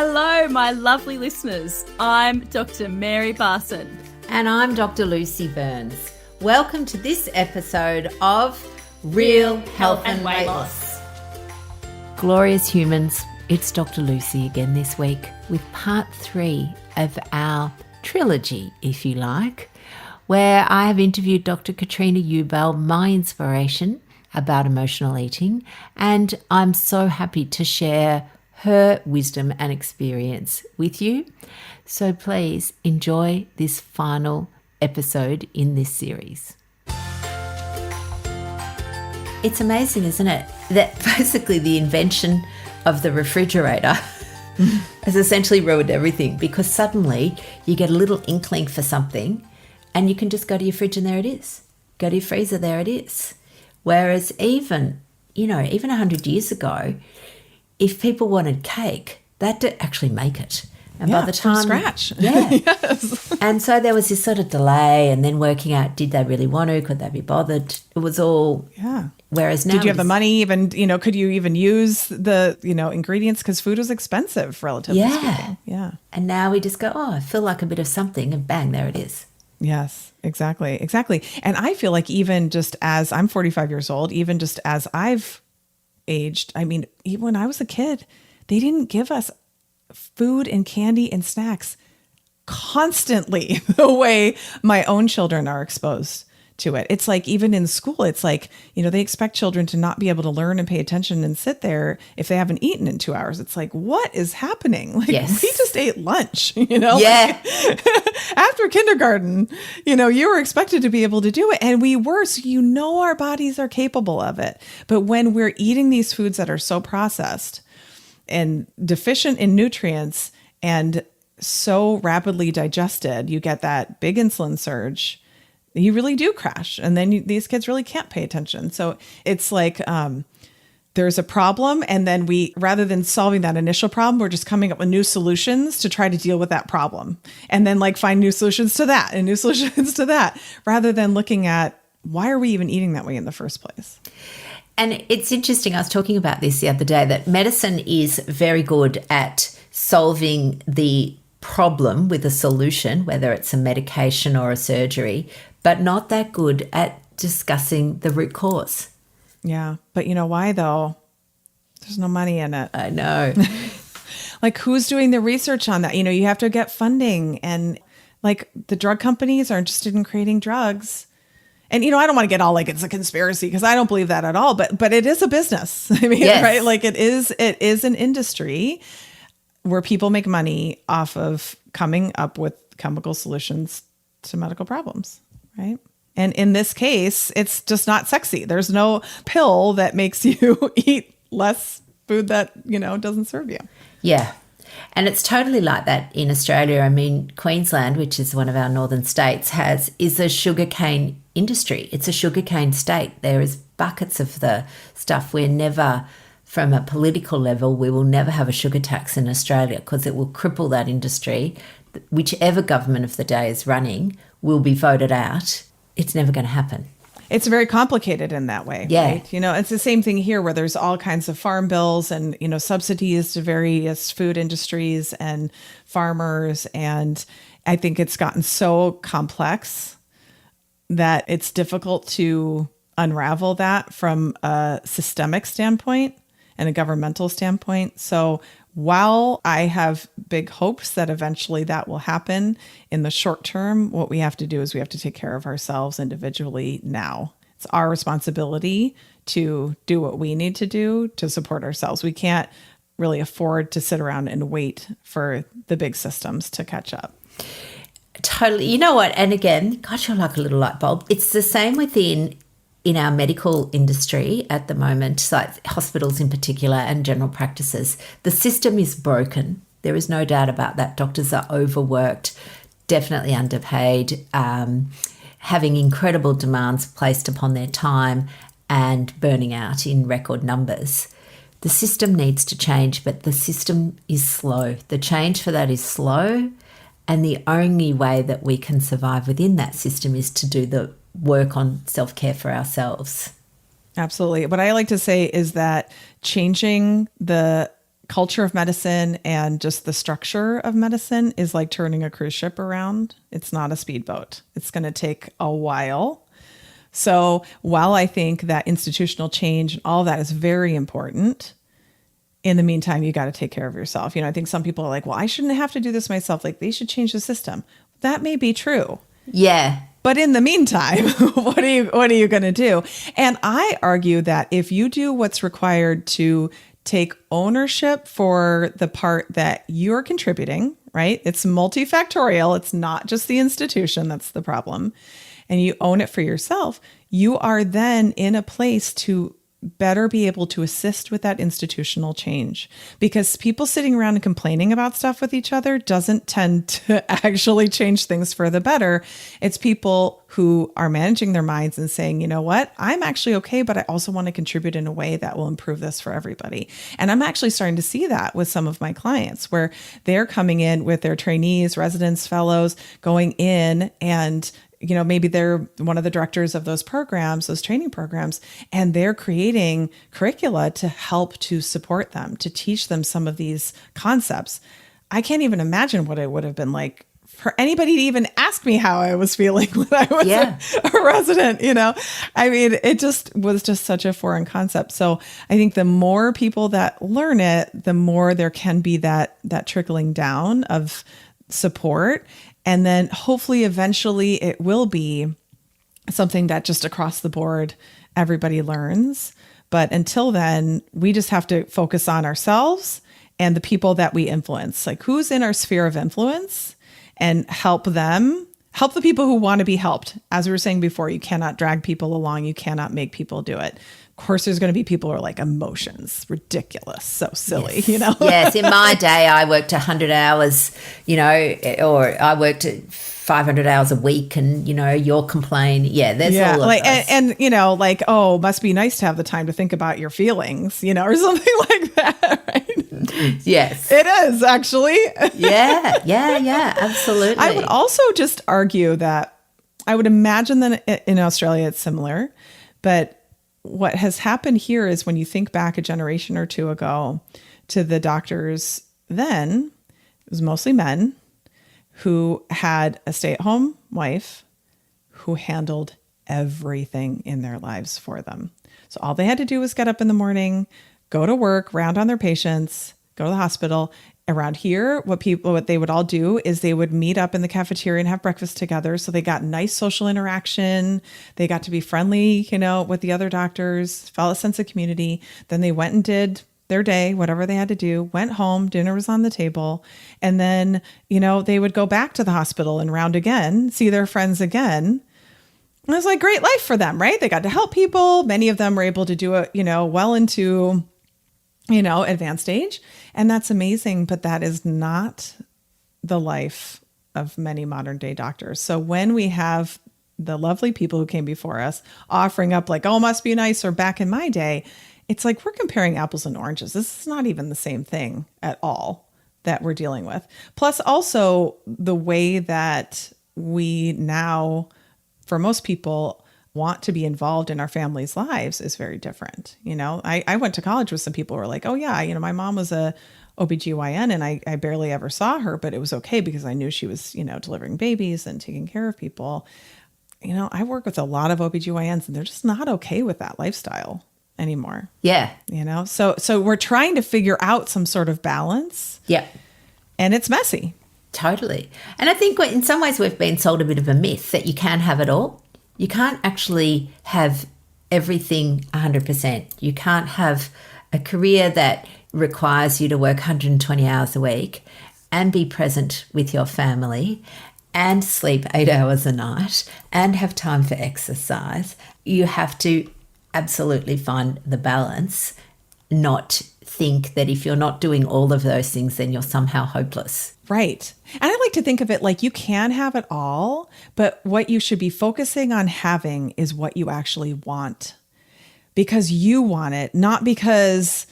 Hello, my lovely listeners. I'm Dr. Mary Barson. And I'm Dr. Lucy Burns. Welcome to this episode of Real Health and Weight Loss. Glorious humans, it's Dr. Lucy again this week with part 3 of our trilogy, if you like, where I have interviewed Dr. Katrina Ubel, my inspiration about emotional eating, and I'm so happy to share her wisdom and experience with you. So please enjoy this final episode in this series. It's amazing, isn't it, that basically the invention of the refrigerator has essentially ruined everything, because suddenly you get a little inkling for something and you can just go to your fridge and there it is. Go to your freezer, there it is. Whereas even 100 years ago, if people wanted cake, they had to actually make it. And by the time, from scratch. Yeah. Yes. And so there was this sort of delay, and then working out, did they really want to? Could they be bothered? It was all. Yeah. Whereas now, did you have the money? Even could you even use the ingredients? Because food was expensive, relatively speaking. Yeah. And now we just go, oh, I feel like a bit of something, and bang, there it is. Yes, exactly. And I feel like even just as I'm 45 years old, even just as I've aged, I mean, even when I was a kid, they didn't give us food and candy and snacks constantly the way my own children are exposed to it. It's like, even in school, it's like, they expect children to not be able to learn and pay attention and sit there if they haven't eaten in 2 hours. It's like, what is happening? Like, yes. We just ate lunch, Yeah. After kindergarten, you were expected to be able to do it. And we were, so our bodies are capable of it. But when we're eating these foods that are so processed and deficient in nutrients and so rapidly digested, you get that big insulin surge. You really do crash. And then these kids really can't pay attention. So it's like there's a problem. And then rather than solving that initial problem, we're just coming up with new solutions to try to deal with that problem. And then find new solutions to that and new solutions to that, rather than looking at why are we even eating that way in the first place? And it's interesting, I was talking about this the other day, that medicine is very good at solving the problem with a solution, whether it's a medication or a surgery, but not that good at discussing the root cause. Yeah. But you know why, though? There's no money in it. I know. Who's doing the research on that? You have to get funding, and the drug companies are interested in creating drugs. And, I don't want to get all it's a conspiracy, because I don't believe that at all, but it is a business. I mean, yes. Right? It is an industry where people make money off of coming up with chemical solutions to medical problems, right? And in this case, it's just not sexy. There's no pill that makes you eat less food that, doesn't serve you. Yeah. And it's totally like that in Australia. I mean, Queensland, which is one of our northern states, is a sugarcane industry. It's a sugarcane state. There is buckets of the stuff. We're never, from a political level, we will never have a sugar tax in Australia, because it will cripple that industry. Whichever government of the day is running will be voted out. It's never going to happen. It's very complicated in that way. Yeah. Right? It's the same thing here, where there's all kinds of farm bills and, subsidies to various food industries and farmers. And I think it's gotten so complex that it's difficult to unravel that from a systemic standpoint and a governmental standpoint. So while I have big hopes that eventually that will happen, in the short term, what we have to do is we have to take care of ourselves individually now. It's our responsibility to do what we need to do to support ourselves. We can't really afford to sit around and wait for the big systems to catch up. Totally. You know what? And again, gosh, you're like a little light bulb. It's the same in our medical industry at the moment, like hospitals in particular and general practices. The system is broken. There is no doubt about that. Doctors are overworked, definitely underpaid, having incredible demands placed upon their time and burning out in record numbers. The system needs to change, but the system is slow. The change for that is slow, and the only way that we can survive within that system is to do the work on self-care for ourselves. Absolutely. What I like to say is that changing the culture of medicine and just the structure of medicine is like turning a cruise ship around. It's not a speedboat. It's going to take a while. So while I think that institutional change and all that is very important, in the meantime, you got to take care of yourself. I think some people are like, well, I shouldn't have to do this myself. Like, they should change the system. That may be true. Yeah. But in the meantime, what are you going to do? And I argue that if you do what's required to take ownership for the part that you're contributing, right? It's multifactorial. It's not just the institution that's the problem. And you own it for yourself. You are then in a place to better be able to assist with that institutional change, because people sitting around and complaining about stuff with each other doesn't tend to actually change things for the better. It's people who are managing their minds and saying, you know what, I'm actually okay, but I also want to contribute in a way that will improve this for everybody. And I'm actually starting to see that with some of my clients, where they're coming in with their trainees, residents, fellows, going in and maybe they're one of the directors of those programs, those training programs, and they're creating curricula to help to support them, to teach them some of these concepts. I can't even imagine what it would have been like for anybody to even ask me how I was feeling when I was a resident, I mean, it was just such a foreign concept. So I think the more people that learn it, the more there can be that trickling down of support. And then hopefully eventually it will be something that just across the board, everybody learns. But until then, we just have to focus on ourselves and the people that we influence, like who's in our sphere of influence, and help the people who want to be helped. As we were saying before, you cannot drag people along. You cannot make people do it. Of course, there's going to be people who are like, emotions, ridiculous, so silly, Yes, in my day, I worked 100 hours, or I worked 500 hours a week, and, you'll complain. Yeah, there's all of like, those. And like, oh, must be nice to have the time to think about your feelings, or something like that, right? Yes. It is, actually. Yeah, absolutely. I would also just argue that I would imagine that in Australia it's similar, but what has happened here is when you think back a generation or two ago to the doctors then, it was mostly men who had a stay-at-home wife who handled everything in their lives for them. So all they had to do was get up in the morning, go to work, round on their patients, go to the hospital. Around here, what they would all do is they would meet up in the cafeteria and have breakfast together. So they got nice social interaction. They got to be friendly, with the other doctors, felt a sense of community. Then they went and did their day, whatever they had to do, went home, dinner was on the table. And then, they would go back to the hospital and round again, see their friends again. And it was like great life for them, right? They got to help people. Many of them were able to do it, well into advanced age. And that's amazing, but that is not the life of many modern day doctors. So when we have the lovely people who came before us offering up like, oh, must be nice, or back in my day, it's like we're comparing apples and oranges. This is not even the same thing at all that we're dealing with. Plus also the way that we now, for most people, want to be involved in our families' lives is very different. I went to college with some people who were like, oh yeah, my mom was a OBGYN and I barely ever saw her, but it was okay because I knew she was, delivering babies and taking care of people. I work with a lot of OBGYNs and they're just not okay with that lifestyle anymore. Yeah. So we're trying to figure out some sort of balance. Yeah. And it's messy. Totally. And I think in some ways we've been sold a bit of a myth that you can have it all. You can't actually have everything 100%. You can't have a career that requires you to work 120 hours a week and be present with your family and sleep 8 hours a night and have time for exercise. You have to absolutely find the balance, not think that if you're not doing all of those things, then you're somehow hopeless. Right. And I like to think of it like you can have it all, but what you should be focusing on having is what you actually want, because you want it, not because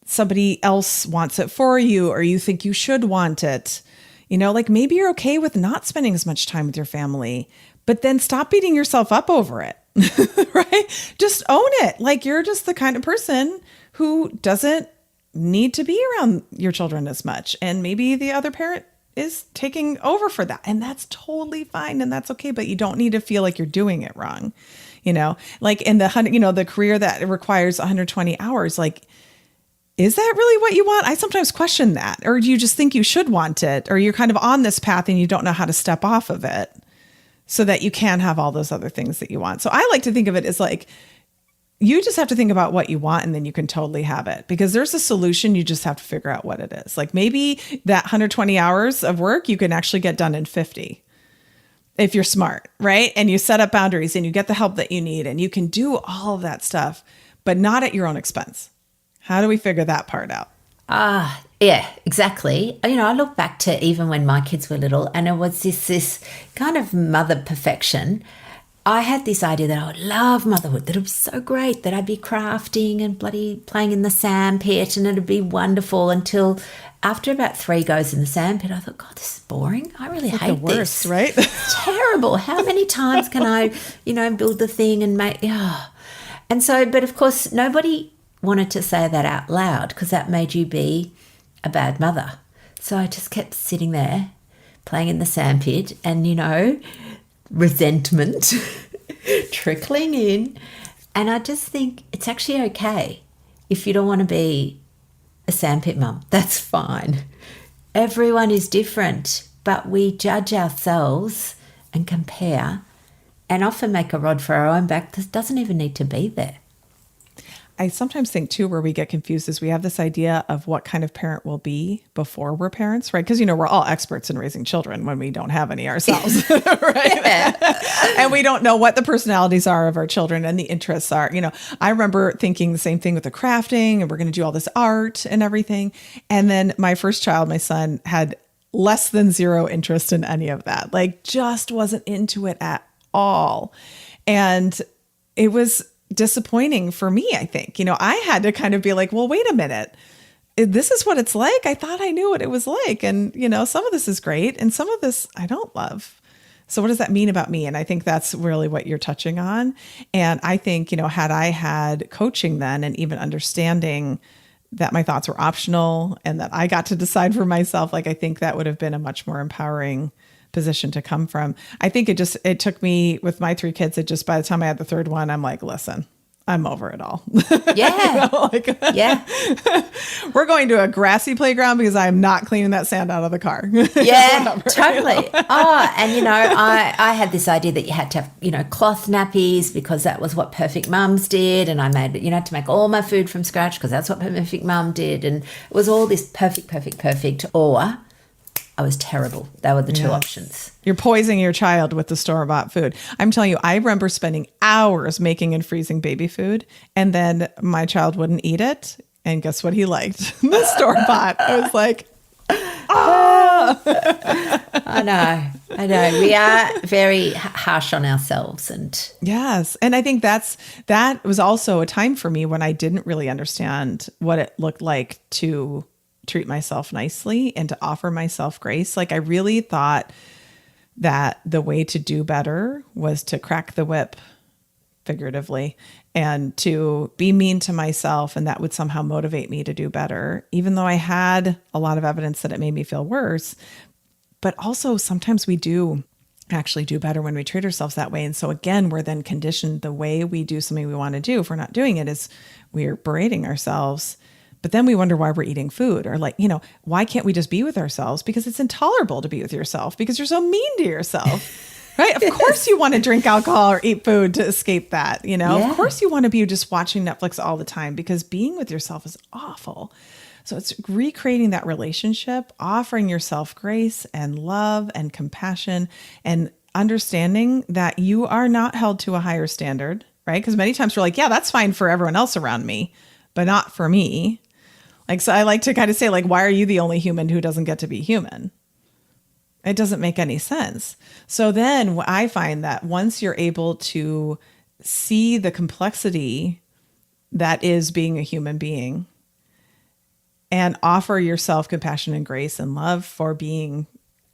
somebody else wants it for you or you think you should want it. Like maybe you're okay with not spending as much time with your family, but then stop beating yourself up over it, right? Just own it. Like you're just the kind of person who doesn't need to be around your children as much. And maybe the other parent is taking over for that. And that's totally fine. And that's okay. But you don't need to feel like you're doing it wrong. Like in the career that requires 120 hours, like, is that really what you want? I sometimes question that. Or do you just think you should want it? Or you're kind of on this path and you don't know how to step off of it so that you can have all those other things that you want. So I like to think of it as like, you just have to think about what you want and then you can totally have it, because there's a solution. You just have to figure out what it is. Like maybe that 120 hours of work, you can actually get done in 50 if you're smart, right? And you set up boundaries and you get the help that you need and you can do all of that stuff, but not at your own expense. How do we figure that part out? Yeah, exactly. I look back to even when my kids were little, and it was this kind of mother perfection. I had this idea that I would love motherhood, that it was so great, that I'd be crafting and bloody playing in the sandpit and it'd be wonderful, until after about 3 goes in the sandpit, I thought, God, this is boring. I really hate the worst, this. right? It's terrible. How many times can I, build the thing and make, And so, but of course, nobody wanted to say that out loud because that made you be a bad mother. So I just kept sitting there playing in the sandpit and, resentment trickling in. And I just think it's actually okay if you don't want to be a sandpit mum. That's fine. Everyone is different, but we judge ourselves and compare and often make a rod for our own back that doesn't even need to be there. I sometimes think too, where we get confused is we have this idea of what kind of parent we'll be before we're parents, right? Because, we're all experts in raising children when we don't have any ourselves, right? Yeah. And we don't know what the personalities are of our children and the interests are. I remember thinking the same thing with the crafting, and we're going to do all this art and everything. And then my first child, my son, had less than 0 interest in any of that, like just wasn't into it at all. And it was disappointing for me, I think. I had to kind of be like, well, wait a minute. This is what it's like. I thought I knew what it was like. And, some of this is great and some of this I don't love. So what does that mean about me? And I think that's really what you're touching on. And I think, had I had coaching then and even understanding that my thoughts were optional and that I got to decide for myself, like, I think that would have been a much more empowering position to come from. I think it took me with my 3 kids. It just, by the time I had the 3rd one, I'm like, listen, I'm over it all. Yeah. Yeah. We're going to a grassy playground because I'm not cleaning that sand out of the car. Yeah, totally. And I had this idea that you had to have, cloth nappies because that was what perfect mums did. And I made, had to make all my food from scratch because that's what perfect mum did. And it was all this perfect, or I was terrible. They were the 2 options. You're poisoning your child with the store-bought food. I'm telling you, I remember spending hours making and freezing baby food, and then my child wouldn't eat it. And guess what he liked? The store-bought. I was like, I know. We are very harsh on ourselves. And yes. And I think that was also a time for me when I didn't really understand what it looked like to treat myself nicely and to offer myself grace. Like, I really thought that the way to do better was to crack the whip, figuratively, and to be mean to myself. And that would somehow motivate me to do better, even though I had a lot of evidence that it made me feel worse. But also sometimes we do actually do better when we treat ourselves that way. And so again, we're then conditioned the way we do something we want to do. If we're not doing it, is we're berating ourselves. But then we wonder why we're eating food, or like, why can't we just be with ourselves? Because it's intolerable to be with yourself because you're so mean to yourself, right? Of course you want to drink alcohol or eat food to escape that, Yeah. Of course you want to be just watching Netflix all the time because being with yourself is awful. So it's recreating that relationship, offering yourself grace and love and compassion, and understanding that you are not held to a higher standard, right? Because many times we're like, yeah, that's fine for everyone else around me, but not for me. Like, so I like to kind of say, like, why are you the only human who doesn't get to be human? It doesn't make any sense. So then I find that once you're able to see the complexity that is being a human being and offer yourself compassion and grace and love for being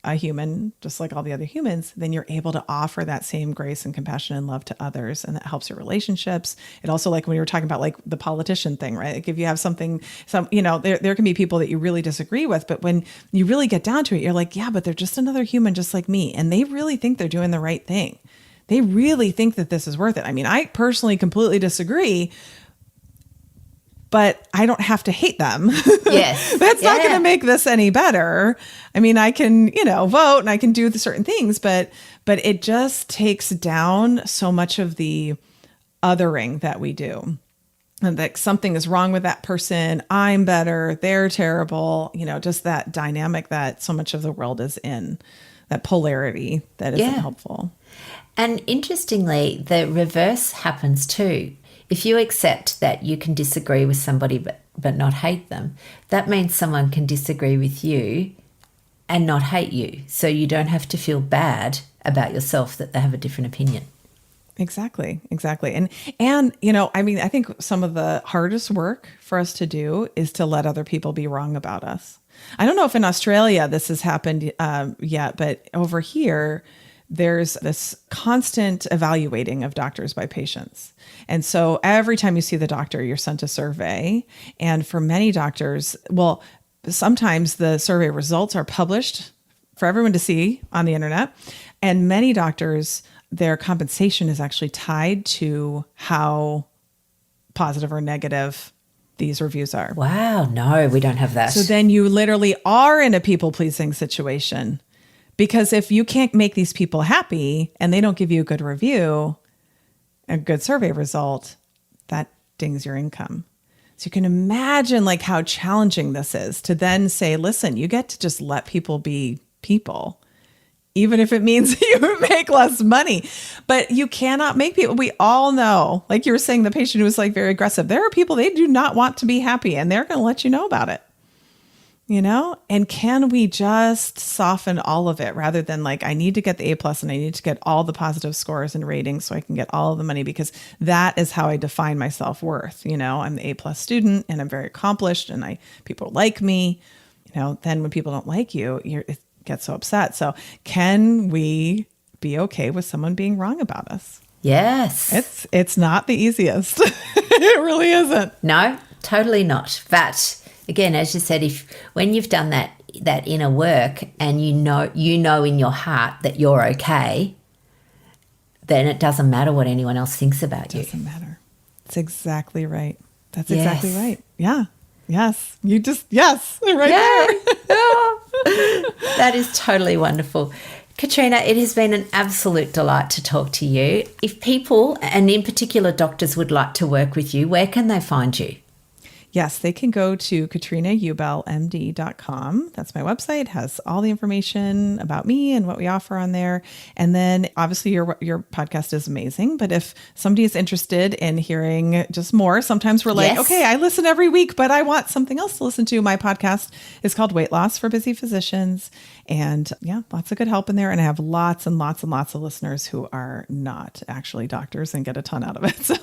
a human, just like all the other humans, then you're able to offer that same grace and compassion and love to others. And that helps your relationships. It also, like when you were talking about like the politician thing, right? Like if you have there can be people that you really disagree with, but when you really get down to it, you're like, yeah, but they're just another human just like me. And they really think they're doing the right thing. They really think that this is worth it. I mean, I personally completely disagree, but I don't have to hate them. Yes. That's not going to make this any better. I mean, I can, vote and I can do certain things, but it just takes down so much of the othering that we do. And that something is wrong with that person. I'm better. They're terrible. Just that dynamic that so much of the world is in, that polarity that isn't helpful. And interestingly, the reverse happens too. If you accept that you can disagree with somebody but not hate them, that means someone can disagree with you and not hate you. So you don't have to feel bad about yourself that they have a different opinion. Exactly. And I think some of the hardest work for us to do is to let other people be wrong about us. I don't know if in Australia this has happened yet, but over here, there's this constant evaluating of doctors by patients. And so every time you see the doctor, you're sent a survey. And for many doctors, sometimes the survey results are published for everyone to see on the internet. And many doctors, their compensation is actually tied to how positive or negative these reviews are. Wow, no, we don't have that. So then you literally are in a people-pleasing situation. Because if you can't make these people happy and they don't give you a good review, a good survey result, that dings your income. So you can imagine like how challenging this is to then say, listen, you get to just let people be people, even if it means you make less money. But you cannot make people. We all know, like you were saying, the patient who was like very aggressive. There are people, they do not want to be happy and they're going to let you know about it. And can we just soften all of it rather than like, I need to get the A+ and I need to get all the positive scores and ratings so I can get all of the money, because that is how I define my self-worth. I'm the A+ student and I'm very accomplished and people like me. Then when people don't like you, it gets so upset. So can we be okay with someone being wrong about us? Yes. It's not the easiest. It really isn't. No, totally not. But again, as you said, when you've done that inner work and you know in your heart that you're okay, then it doesn't matter what anyone else thinks about you. It doesn't matter. That's exactly right. That's exactly right. Yeah. Yes. Yes. Right there. That is totally wonderful. Katrina, it has been an absolute delight to talk to you. If people, and in particular doctors, would like to work with you, where can they find you? Yes, they can go to KatrinaUbelMD.com. That's my website. It has all the information about me and what we offer on there. And then obviously your podcast is amazing. But if somebody is interested in hearing just more, sometimes we're like, okay, I listen every week, but I want something else to listen to. My podcast is called Weight Loss for Busy Physicians. And lots of good help in there. And I have lots and lots and lots of listeners who are not actually doctors and get a ton out of it. So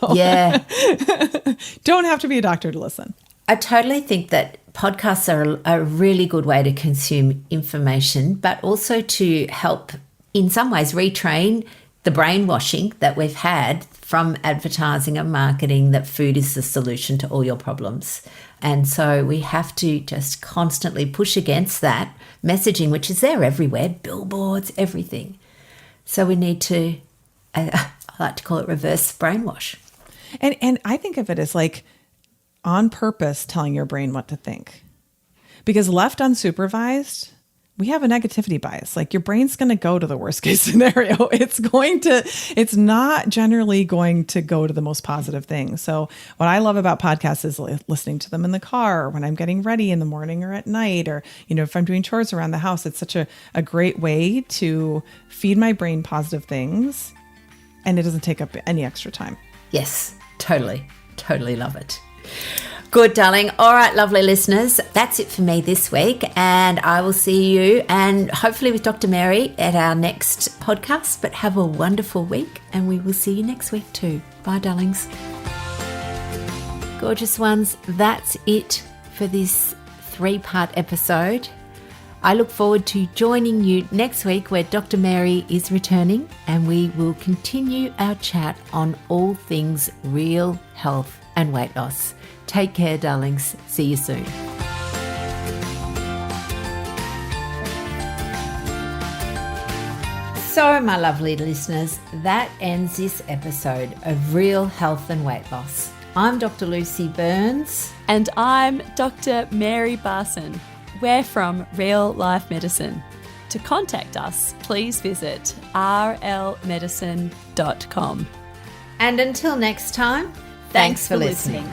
don't have to be a doctor to listen. I totally think that podcasts are a really good way to consume information, but also to help in some ways retrain the brainwashing that we've had from advertising and marketing that food is the solution to all your problems. And so we have to just constantly push against that messaging, which is there everywhere, billboards, everything. So we need to, I like to call it reverse brainwash. And I think of it as like on purpose telling your brain what to think. Because left unsupervised, we have a negativity bias. Like your brain's going to go to the worst case scenario. It's not generally going to go to the most positive thing. So what I love about podcasts is listening to them in the car or when I'm getting ready in the morning or at night, or, if I'm doing chores around the house. It's such a great way to feed my brain positive things, and it doesn't take up any extra time. Yes, totally. Totally love it. Good, darling. All right, lovely listeners. That's it for me this week. And I will see you and hopefully with Dr. Mary at our next podcast. But have a wonderful week and we will see you next week too. Bye, darlings. Gorgeous ones. That's it for this 3-part episode. I look forward to joining you next week where Dr. Mary is returning, and we will continue our chat on all things real health and weight loss. Take care, darlings. See you soon. So, my lovely listeners, that ends this episode of Real Health and Weight Loss. I'm Dr. Lucy Burns. And I'm Dr. Mary Barson. We're from Real Life Medicine. To contact us, please visit rlmedicine.com. And until next time, thanks for listening.